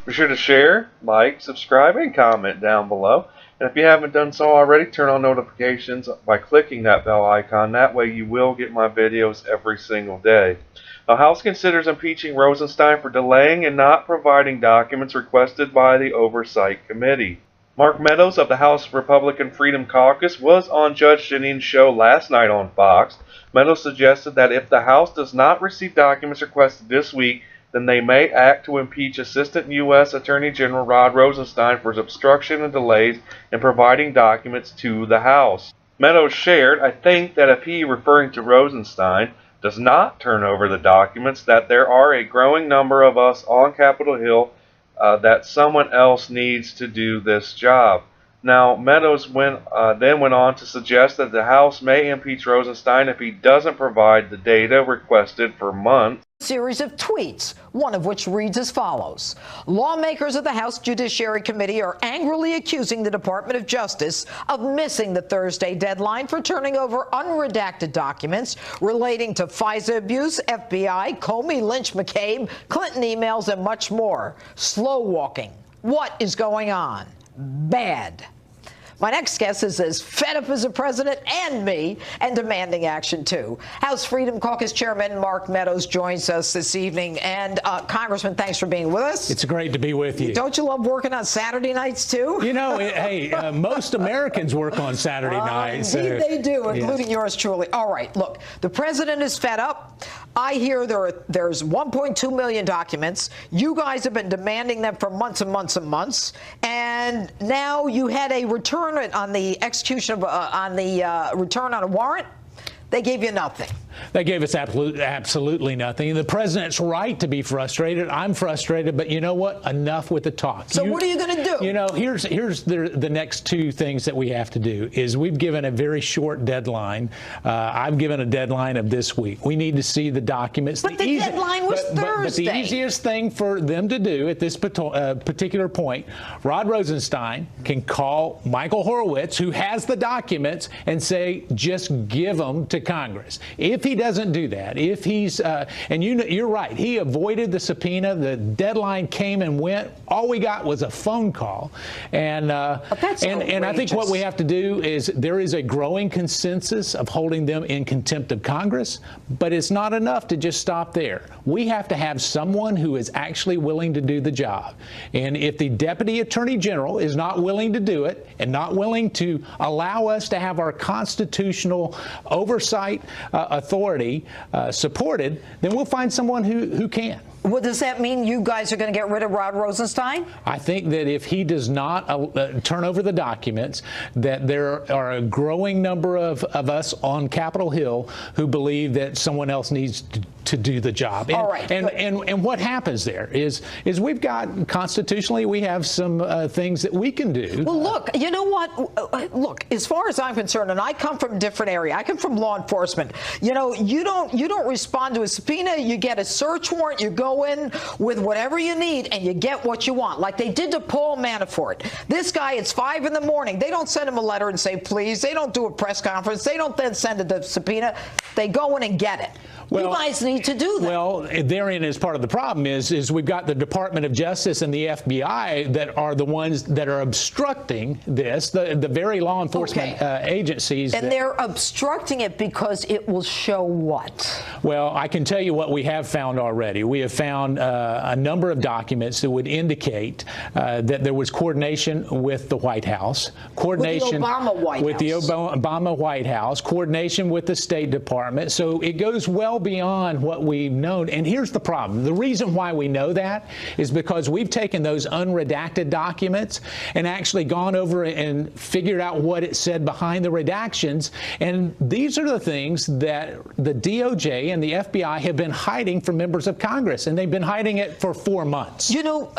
Be sure to share, like, subscribe, and comment down below. And if you haven't done so already, turn on notifications by clicking that bell icon. That way you will get my videos every single day. The House considers impeaching Rosenstein for delaying and not providing documents requested by the Oversight Committee. Mark Meadows of the House Republican Freedom Caucus was on Judge Jeanine's show last night on Fox. Meadows suggested that if the House does not receive documents requested this week, then they may act to impeach Assistant U.S. Attorney General Rod Rosenstein for his obstruction and delays in providing documents to the House. Meadows shared, "I think that if he," referring to Rosenstein, "does not turn over the documents, that there are a growing number of us on Capitol Hill that someone else needs to do this job." Now, Meadows then went on to suggest that the House may impeach Rosenstein if he doesn't provide the data requested for months. Series of tweets, one of which reads as follows. Lawmakers of the House Judiciary Committee are angrily accusing the Department of Justice of missing the Thursday deadline for turning over unredacted documents relating to FISA abuse, FBI, Comey, Lynch, McCabe, Clinton emails, and much more. Slow walking. What is going on? Bad. My next guest is as fed up as the president and me, and demanding action, too. House Freedom Caucus Chairman Mark Meadows joins us this evening. And, Congressman, thanks for being with us. It's great to be with you. Don't you love working on Saturday nights, too? You know, hey, most Americans work on Saturday nights. Indeed they do, including yours truly. All right, look, the president is fed up. I hear there's 1.2 million documents. You guys have been demanding them for months and months and months. And now you had a return on the execution of return on a warrant. They gave you nothing. They gave us absolutely nothing. The president's right to be frustrated. I'm frustrated, but you know what? Enough with the talk. So what are you going to do? You know, here's the next two things that we have to do is we've given a very short deadline. I've given a deadline of this week. We need to see the documents. But the deadline was Thursday. But the easiest thing for them to do at this particular point, Rod Rosenstein can call Michael Horowitz, who has the documents, and say, just give them to Congress. If he doesn't do that, if he's and you're right, he avoided the subpoena. The deadline came and went. All we got was a phone call, and I think what we have to do is there is a growing consensus of holding them in contempt of Congress, but it's not enough to just stop there. We have to have someone who is actually willing to do the job, and if the Deputy Attorney General is not willing to do it and not willing to allow us to have our constitutional oversight authority supported, then we'll find someone who can. Well, does that mean you guys are going to get rid of Rod Rosenstein? I think that if he does not turn over the documents, that there are a growing number of us on Capitol Hill who believe that someone else needs to do the job. All right. And what happens there is we've got constitutionally we have some things that we can do. Well, look, you know what? Look, as far as I'm concerned, and I come from a different area. I come from law enforcement. You know, you don't respond to a subpoena. You get a search warrant. You go in with whatever you need, and you get what you want, like they did to Paul Manafort. This guy, it's 5 in the morning. They don't send him a letter and say, please. They don't do a press conference. They don't then send it the subpoena. They go in and get it. Well, you guys need to do that. Well, therein is part of the problem is we've got the Department of Justice and the FBI that are the ones that are obstructing this, the very law enforcement agencies. And they're obstructing it because it will show what? Well, I can tell you what we have found already. We have found a number of documents that would indicate that there was coordination with the White House, coordination with the Obama White House, coordination with the State Department. So it goes well beyond what we've known. And here's the problem. The reason why we know that is because we've taken those unredacted documents and actually gone over and figured out what it said behind the redactions. And these are the things that the DOJ and the FBI have been hiding from members of Congress, and they've been hiding it for 4 months. You know,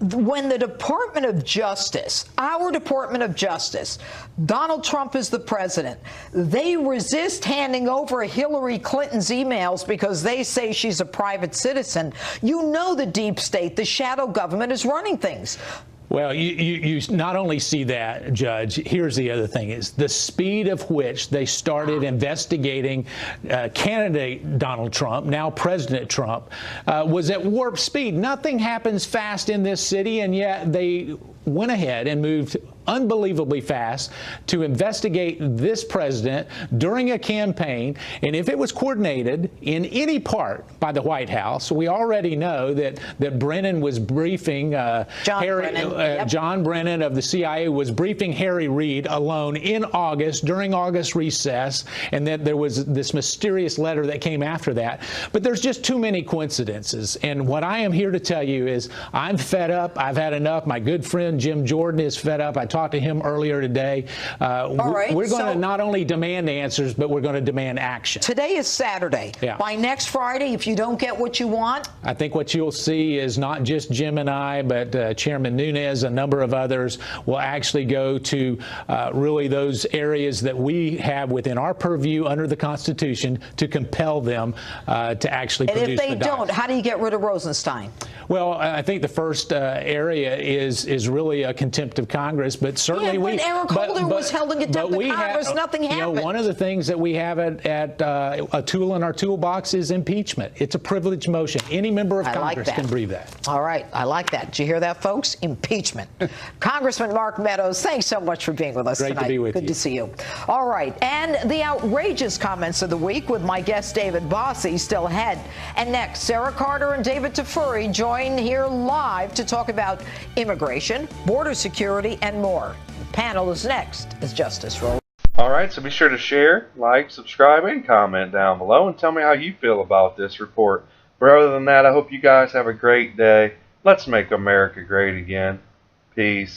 when the Department of Justice, our Department of Justice, Donald Trump is the president, they resist handing over Hillary Clinton's emails because they say she's a private citizen. You know the deep state, the shadow government is running things. Well, you not only see that, Judge, here's the other thing, is the speed of which they started investigating candidate Donald Trump, now President Trump, was at warp speed. Nothing happens fast in this city, and yet they went ahead and moved unbelievably fast to investigate this president during a campaign. And if it was coordinated in any part by the White House, we already know that Brennan was briefing John Brennan of the CIA was briefing Harry Reid alone in August, during August recess, and that there was this mysterious letter that came after that. But there's just too many coincidences. And what I am here to tell you is I'm fed up. I've had enough. My good friend Jim Jordan is fed up. I talked to him earlier today. We're going to not only demand answers, but we're going to demand action. Today is Saturday. Yeah. By next Friday, if you don't get what you want, I think what you'll see is not just Jim and I, but Chairman Nunes, a number of others, will actually go to really those areas that we have within our purview under the Constitution to compel them to actually produce the documents. And if they don't, how do you get rid of Rosenstein? Well, I think the first area is really a contempt of Congress, but certainly when Eric Holder was held in contempt of Congress, nothing happened. One of the things that we have at a tool in our toolbox is impeachment. It's a privileged motion. Any member of Congress can breathe that. All right. I like that. Did you hear that, folks? Impeachment. Congressman Mark Meadows, thanks so much for being with us tonight. Great to be with you. Good to see you. All right. And the outrageous comments of the week with my guest, David Bossie, still ahead. And next, Sarah Carter and David Tafuri join here live to talk about immigration, border security, and more. The panel is next as Justice rolls. All right, so be sure to share, like, subscribe, and comment down below and tell me how you feel about this report. But other than that, I hope you guys have a great day. Let's make America great again. Peace.